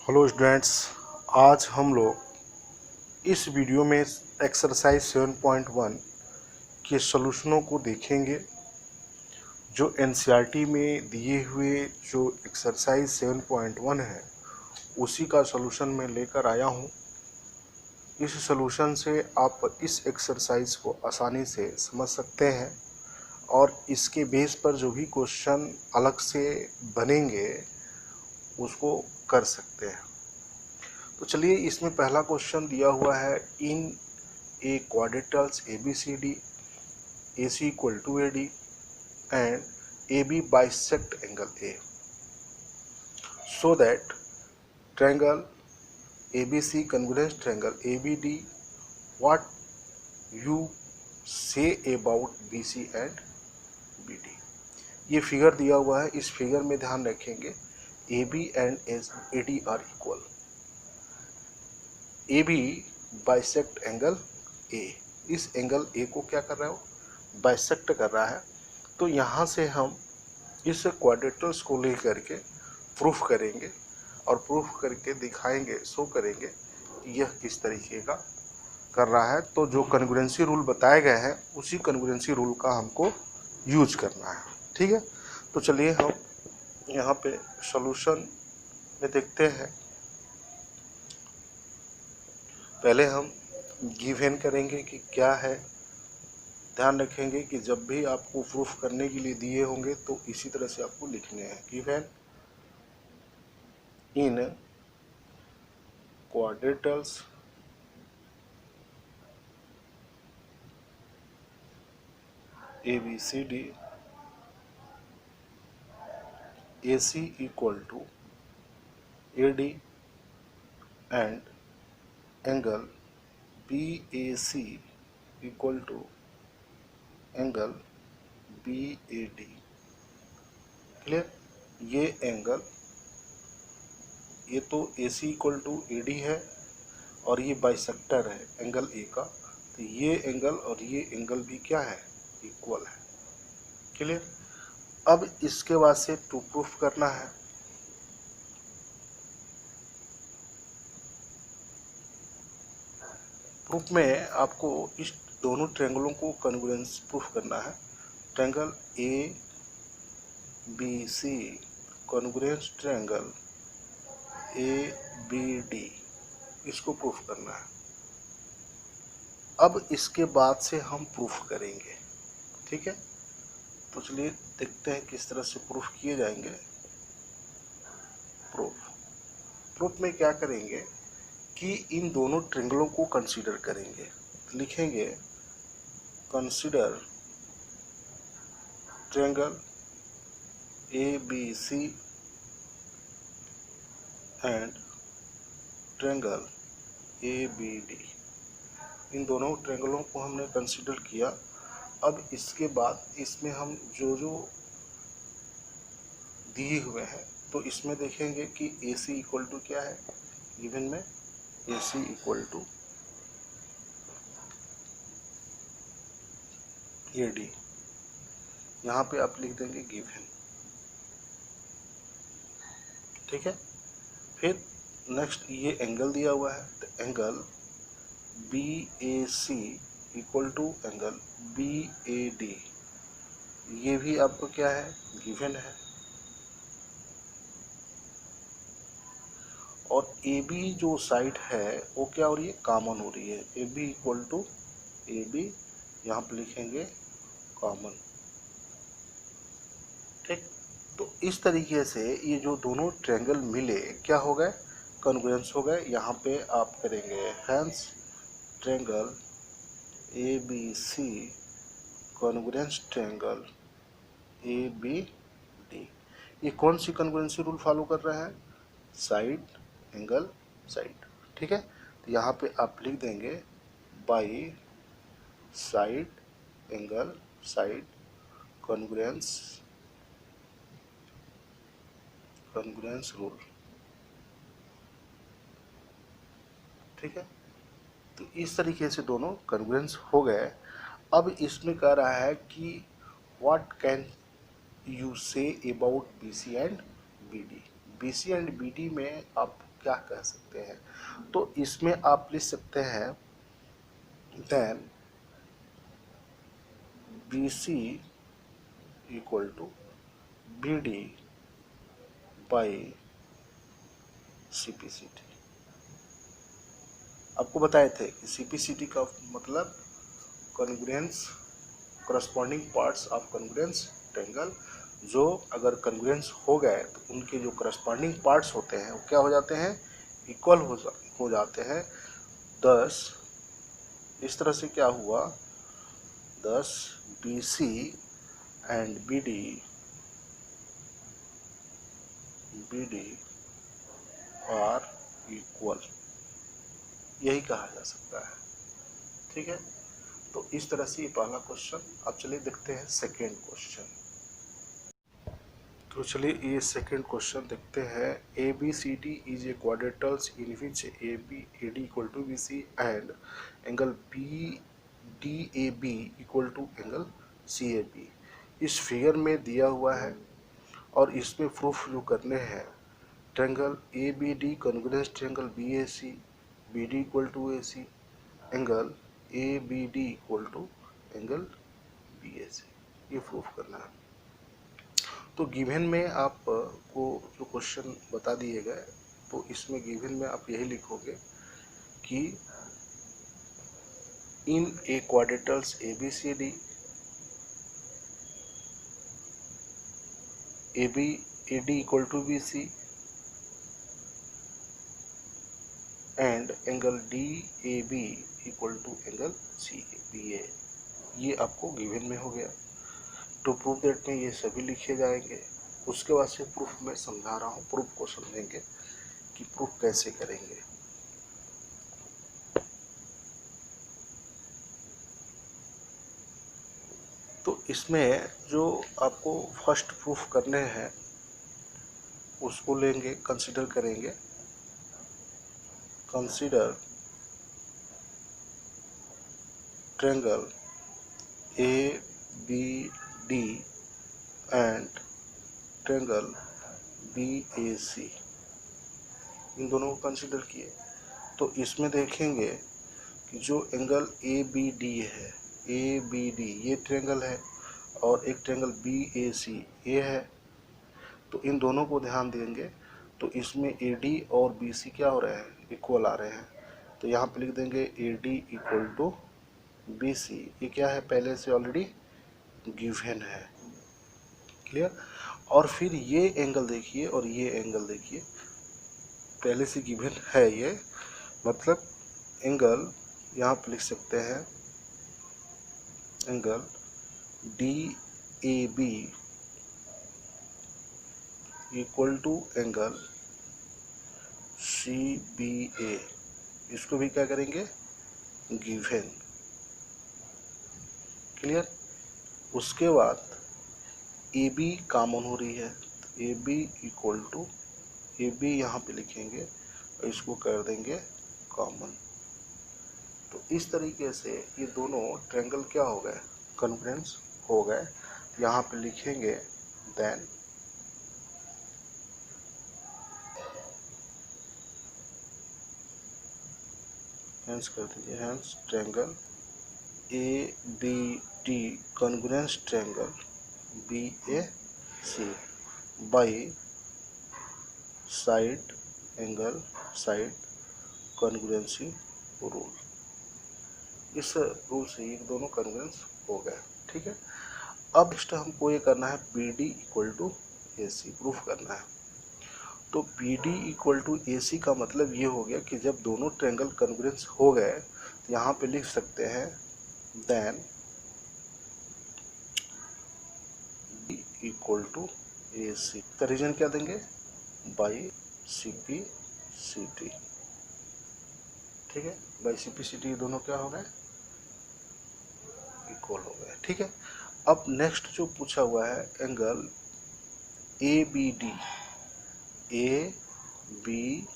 Hello students, आज हम लोग इस वीडियो में एक्सरसाइज 7.1 के सॉल्यूशनों को देखेंगे। जो एनसीईआरटी में दिए हुए जो एक्सरसाइज 7.1 है उसी का सॉल्यूशन मैं लेकर आया हूँ। इस सॉल्यूशन से आप इस एक्सरसाइज को आसानी से समझ सकते हैं और इसके बेस पर जो भी क्वेश्चन अलग से बनेंगे उसको कर सकते हैं। तो चलिए, इसमें पहला क्वेश्चन दिया हुआ है, in a quadrilateral ABCD AC equal to AD and AB bisect angle A so that triangle ABC congruent triangle ABD, what you say about BC and BD। ये फिगर दिया हुआ है। इस फिगर में ध्यान रखेंगे AB and AD are equal. AB bisect angle A, इस angle A को क्या कर रहा है, वो बाइसेक्ट कर रहा है। तो यहाँ से हम इस क्वाड्रेटर्स को लेकर के प्रूफ करेंगे और प्रूफ करके दिखाएंगे, शो करेंगे कि यह किस तरीके का कर रहा है। तो जो कन्ग्रुएंसी रूल बताए गए हैं उसी कन्ग्रुएंसी रूल का हमको यूज करना है। ठीक है, तो चलिए हम यहाँ पे सॉल्यूशन में देखते हैं। पहले हम गिवन करेंगे कि क्या है। ध्यान रखेंगे कि जब भी आपको प्रूफ करने के लिए दिए होंगे तो इसी तरह से आपको लिखने हैं। Given in quadrilaterals ABCD AC equal to AD and angle BAC equal to angle BAD। Clear? ये एंगल, ये तो AC इक्वल टू AD है और ये बाइसेक्टर है एंगल A का, तो ये एंगल और ये एंगल भी क्या है, इक्वल है। क्लियर? अब इसके बाद से टू प्रूफ करना है। प्रूफ में आपको इस दोनों ट्रायंगलों को कन्ग्रुएंस प्रूफ करना है। Triangle ABC congruence triangle ABD, इसको प्रूफ करना है। अब इसके बाद से हम प्रूफ करेंगे। ठीक है, तो चलिए देखते हैं किस तरह से प्रूफ किए जाएंगे। प्रूफ में क्या करेंगे कि इन दोनों ट्रायंगलों को कंसीडर करेंगे। लिखेंगे consider triangle ABC and triangle ABD। इन दोनों ट्रायंगलों को हमने कंसीडर किया। अब इसके बाद इसमें हम जो जो दिए हुए हैं तो इसमें देखेंगे कि AC इक्वल टू क्या है। गिवन में AC इक्वल टू AD, यहाँ पे आप लिख देंगे गिवन। ठीक है, फिर नेक्स्ट ये एंगल दिया हुआ है, तो angle BAC equal to angle BAD, ये भी आपको क्या है, गिवन है। और AB जो साइड है वो क्या हो रही है, कॉमन हो रही है। AB इक्वल टू AB, यहाँ पे लिखेंगे कॉमन। ठीक, तो इस तरीके से ये जो दोनों ट्रायंगल मिले क्या हो गए, कन्ग्रुएंस हो गए। यहाँ पे आप करेंगे hence triangle ABC congruence triangle ABD। ये कौन सी कन्ग्रुएंसी रूल फॉलो कर रहा है, साइड एंगल साइड। ठीक है, तो यहाँ पे आप लिख देंगे by side angle side congruence rule. ठीक है, तो इस तरीके से दोनों कन्ग्रुएंस हो गए। अब इसमें कह रहा है कि what can you say about BC and BD। BC and BD में आप क्या कह सकते हैं? तो इसमें आप लिख सकते हैं then B C equal to B D by C P C T. आपको बताए थे कि सी पी सी टी का मतलब congruence, corresponding parts of congruence triangle. जो अगर कॉन्ग्रुएंस हो गए तो उनके जो करस्पॉन्डिंग पार्ट्स होते हैं वो क्या हो जाते हैं? इक्वल हो जाते हैं। 10 इस तरह से क्या हुआ? 10 B C and B D are equal, यही कहा जा सकता है। ठीक है, तो इस तरह से ये पहला क्वेश्चन। अब चलिए देखते हैं सेकेंड क्वेश्चन। तो चलिए ये सेकेंड क्वेश्चन देखते हैं। A B C D is a quadrilaterals in which A B A D equal to B C and angle B D A B equal to angle C A B. इस figure में दिया हुआ है और इसमें proof जो करने हैं, triangle A B D congruence triangle B A C, B D equal to A C, angle A B D equal to angle B A C, ये प्रूफ करना है। तो गिवन में आपको जो क्वेश्चन बता दिए गए, तो इसमें गिवन में आप यही लिखोगे कि in a quadrilaterals A B C D, A B A D equal to B C and angle D A B equal to angle C B A, ये आपको गिवन में हो गया। टू प्रूफ दैट में ये सभी लिखे जाएंगे। उसके बाद से प्रूफ में समझा रहा हूँ, प्रूफ को समझेंगे कि प्रूफ कैसे करेंगे। तो इसमें जो आपको फर्स्ट प्रूफ करने हैं उसको लेंगे, कंसीडर करेंगे। Consider triangle A B D and triangle B A C, इन दोनों को कंसीडर किए। तो इसमें देखेंगे कि जो एंगल ए बी डी है, ए बी डी ये ट्रायंगल है और एक ट्रायंगल बी ए सी ये है। तो इन दोनों को ध्यान देंगे तो इसमें ए डी और बी सी क्या हो रहे हैं? इक्वल आ रहे हैं। तो यहाँ पे लिख देंगे A D equal to B C, ये क्या है? पहले से ऑलरेडी गिवन है। क्लियर? और फिर ये एंगल देखिए और ये एंगल देखिए, पहले से गिवन है ये, मतलब एंगल यहाँ पे लिख सकते हैं angle D A B equal to angle C B A, इसको भी क्या करेंगे? गिवन। क्लियर? उसके बाद ए बी कॉमन हो रही है, तो A B equal to A B यहाँ पे लिखेंगे और इसको कर देंगे कॉमन। तो इस तरीके से ये दोनों ट्रायंगल क्या हो गए? कॉन्ग्रुएंस हो गए। यहाँ पे लिखेंगे देन हेंस कर दीजिए, hence triangle A B D congruence triangle B A C by side angle side congruency rule. इस रूल से ये दोनों कॉन्ग्रुएंस हो गए। ठीक है, अब नेक्स्ट हमको ये करना है B D equal to A C proof करना है। तो B D equal to A C का मतलब ये हो गया कि जब दोनों ट्रायंगल कॉन्ग्रुएंस हो गए तो यहाँ पे लिख सकते हैं then B equal to A C का रीजन क्या देंगे? By C P C T. ठीक है, by C P C T दोनों क्या हो गए? इक्वल हो गए। ठीक है, अब नेक्स्ट जो पूछा हुआ है angle A B D, A B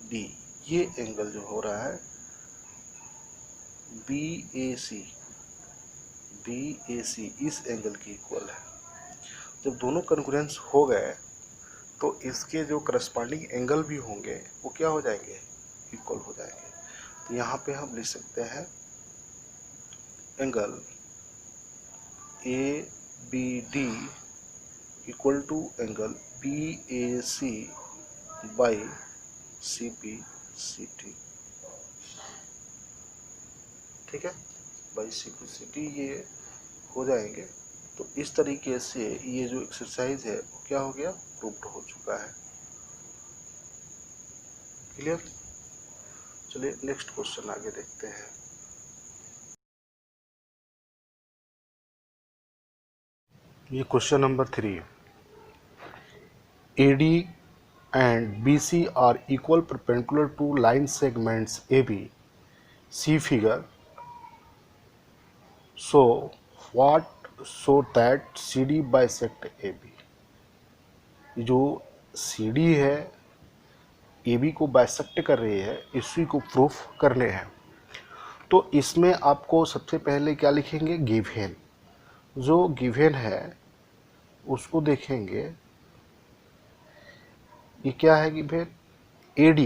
D ये एंगल जो हो रहा है बी ए सी इस एंगल की इक्वल है। जब दोनों कॉन्ग्रुएंस हो गए तो इसके जो करस्पॉन्डिंग एंगल भी होंगे वो क्या हो जाएंगे, इक्वल हो जाएंगे। तो यहाँ पे हम लिख सकते हैं angle A B D equal to angle P A C by C P C T, ठीक है, by C P C T ये हो जाएंगे। तो इस तरीके से ये जो एक्सरसाइज है वो क्या हो गया, प्रूव्ड हो चुका है। क्लियर। चलिए नेक्स्ट क्वेश्चन आगे देखते हैं। ये question number 3, AD and BC are equal perpendicular to line segments AB. See figure. So what so that CD bisect AB. जो CD है AB को बाइसेक्ट कर रही है, इसी को प्रूफ करने हैं। तो इसमें आपको सबसे पहले क्या लिखेंगे, गिवन। जो गिवन है उसको देखेंगे, ये क्या है given, AD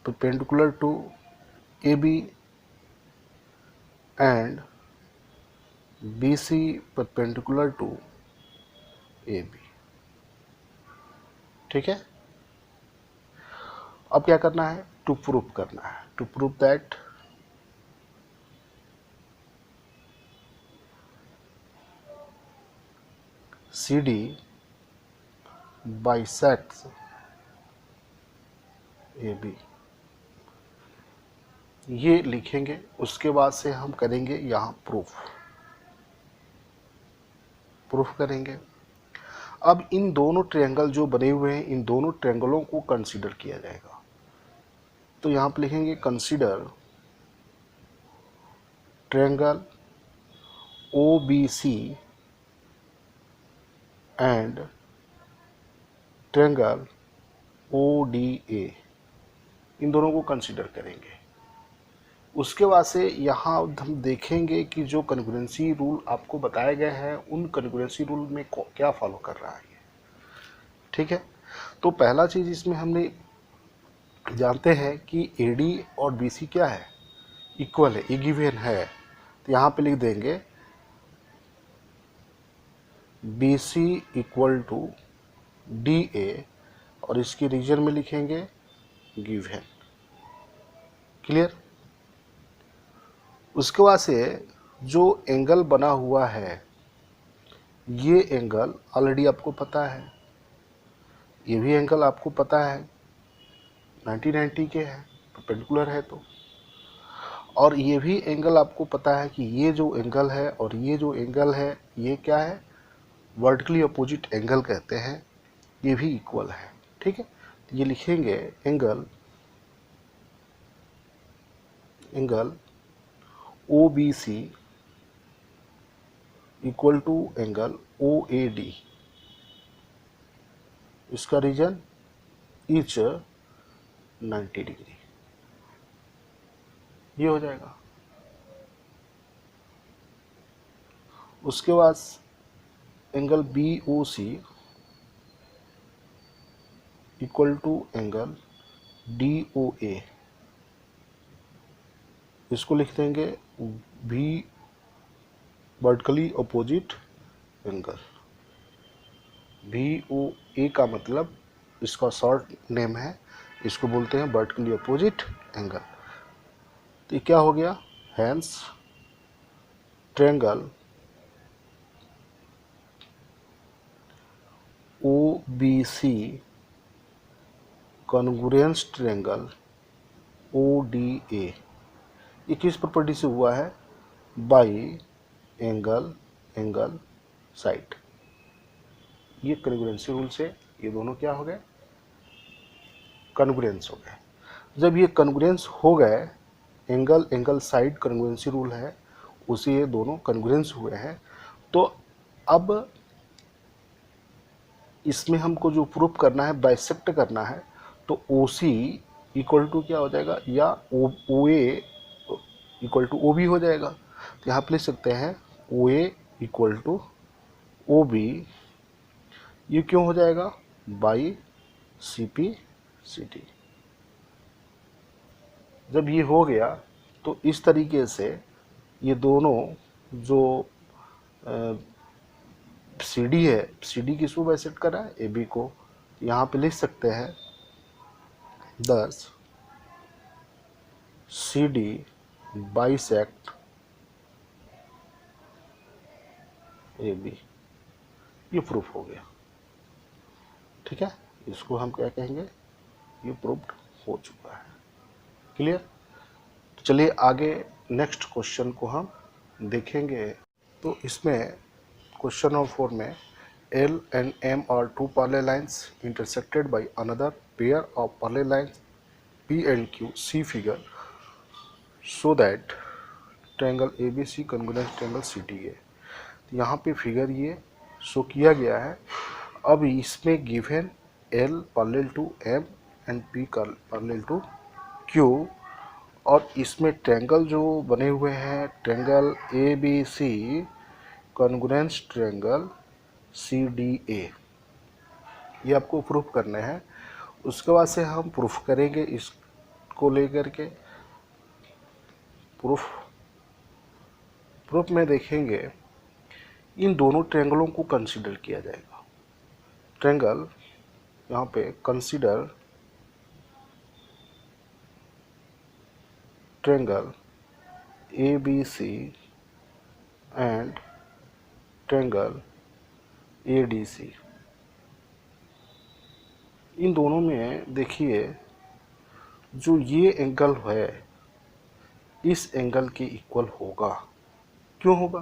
perpendicular to AB and BC perpendicular to AB, ठीक है। अब क्या करना है, टू प्रूव करना है, to prove that CD bisects AB, ये लिखेंगे। उसके बाद से हम करेंगे यहाँ प्रूफ करेंगे। अब इन दोनों ट्रायंगल जो बने हुए हैं, इन दोनों ट्रायंगलों को कंसीडर किया जाएगा। तो यहाँ पे लिखेंगे consider triangle OBC and triangle ODA, इन दोनों को कंसीडर करेंगे। उसके बाद से यहाँ हम देखेंगे कि जो कन्ग्रुएंसी रूल आपको बताए गए हैं, उन कन्ग्रुएंसी रूल में क्या फॉलो कर रहा है, ठीक है। तो पहला चीज़ इसमें हमने जानते हैं कि AD और BC क्या है, इक्वल है, ये गिवन है। तो यहाँ पे लिख देंगे BC इक्वल टू DA और इसकी रीजन में लिखेंगे गिवन। क्लियर। उसके बाद से जो एंगल बना हुआ है, ये एंगल ऑलरेडी आपको पता है, ये भी एंगल आपको पता है 90 के है, परपेंडिकुलर है तो। और ये भी एंगल आपको पता है कि ये जो एंगल है और ये जो एंगल है, ये क्या है, वर्टिकली अपोजिट एंगल कहते हैं, ये भी इक्वल है, ठीक है। ये लिखेंगे angle OBC equal to angle OAD, इसका रीजन ईच 90 डिग्री, ये हो जाएगा। उसके बाद angle BOC equal to angle DOA, इसको लिख देंगे भी वर्टिकली अपोजिट एंगल। BOA का मतलब, इसका शॉर्ट नेम है, इसको बोलते हैं वर्टिकली अपोजिट एंगल। तो ये क्या हो गया, hence triangle OBC congruence triangle ODA, ये किस प्रॉपर्टी से हुआ है, बाई एंगल साइड। ये कॉन्ग्रुएंसी रूल से ये दोनों क्या हो गए, कॉन्ग्रुएंस हो गए। जब ये कॉन्ग्रुएंस हो गए, एंगल साइड कॉन्ग्रुएंसी रूल है, उसे ये दोनों कॉन्ग्रुएंस हुए हैं। तो अब इसमें हमको जो प्रूफ करना है, बाइसेक्ट करना है, तो OC इक्वल टू क्या हो जाएगा, या OA इक्वल टू OB हो जाएगा। तो यहाँ पे लिख सकते हैं O A equal to O B, ये क्यों हो जाएगा, by C P C T. जब ये हो गया तो इस तरीके से ये दोनों जो सी डी है, सी डी किसको बाइसेक्ट कर रहा है, ए बी को। यहाँ पे लिख सकते हैं 10 C D bisect A B, ये प्रूफ हो गया। ठीक है, इसको हम क्या कहेंगे, ये प्रूफ्ड हो चुका है। क्लियर। तो चलिए आगे नेक्स्ट क्वेश्चन को हम देखेंगे। तो इसमें क्वेश्चन नंबर 4 में L and M are two parallel lines intersected by another pair of parallel lines P and Q. See figure so that triangle ABC congruent triangle CTA। यहाँ पे फिगर ये show किया गया है। अब इसमें given L parallel to M and P parallel to Q, और इसमें ट्रायंगल जो बने हुए हैं triangle ABC congruence triangle CDA, ये आपको प्रूफ करना है। उसके बाद से हम प्रूफ करेंगे इसको लेकर के। प्रूफ में देखेंगे इन दोनों ट्रायंगलों को कंसीडर किया जाएगा। ट्रायंगल यहाँ पे consider triangle ABC and triangle ADC। इन दोनों में देखिए जो ये एंगल है इस एंगल के इक्वल होगा। क्यों होगा,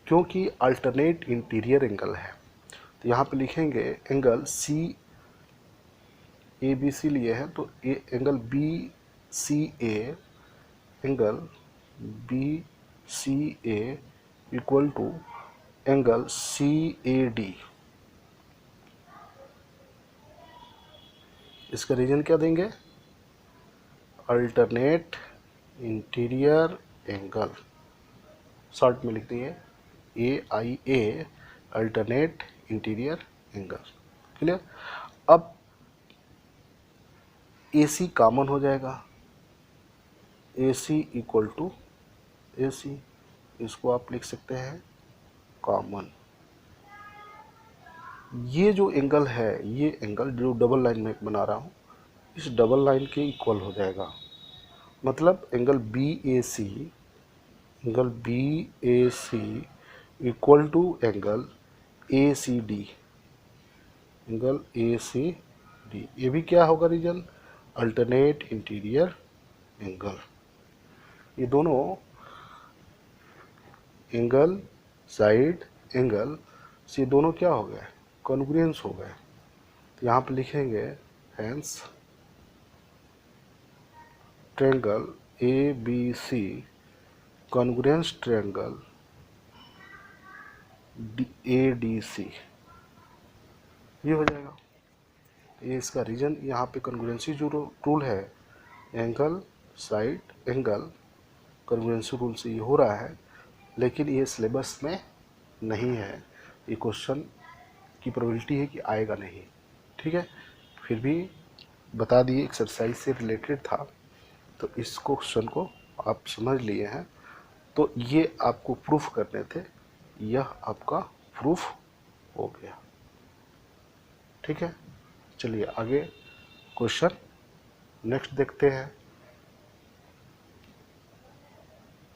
क्योंकि अल्टरनेट इंटीरियर एंगल है। तो यहाँ पे लिखेंगे एंगल CABC लिए है तो angle BCA, angle BCA equal to angle CAD। इसका रीजन क्या देंगे, अल्टरनेट इंटीरियर एंगल, शॉर्ट में लिख दिए AIA, alternate interior angle. Clear. अब AC कॉमन हो जाएगा, AC इक्वल टू AC, इसको आप लिख सकते हैं कॉमन। ये जो एंगल है, ये एंगल जो डबल लाइन में बना रहा हूँ इस डबल लाइन के इक्वल हो जाएगा। मतलब angle BAC equal to angle ACD, angle ACD। ये भी क्या होगा रीजन, अल्टरनेट इंटीरियर एंगल। ये दोनों एंगल साइड एंगल से दोनों क्या हो गए, कॉन्ग्रुएंस हो गए। तो यहाँ पे लिखेंगे hence triangle ABC congruence triangle ADC, ये हो जाएगा। ये इसका रीजन, यहाँ पे कॉन्ग्रुएंसी जो रूल है angle side angle congruency rule से ये हो रहा है, लेकिन ये सिलेबस में नहीं है। ये क्वेश्चन की प्रोबेबिलिटी है कि आएगा नहीं। ठीक है, फिर भी बता दिए, एक्सरसाइज से रिलेटेड था तो इस क्वेश्चन को आप समझ लिए हैं। तो ये आपको प्रूफ करने थे, यह आपका प्रूफ हो गया। ठीक है, चलिए आगे क्वेश्चन नेक्स्ट देखते हैं।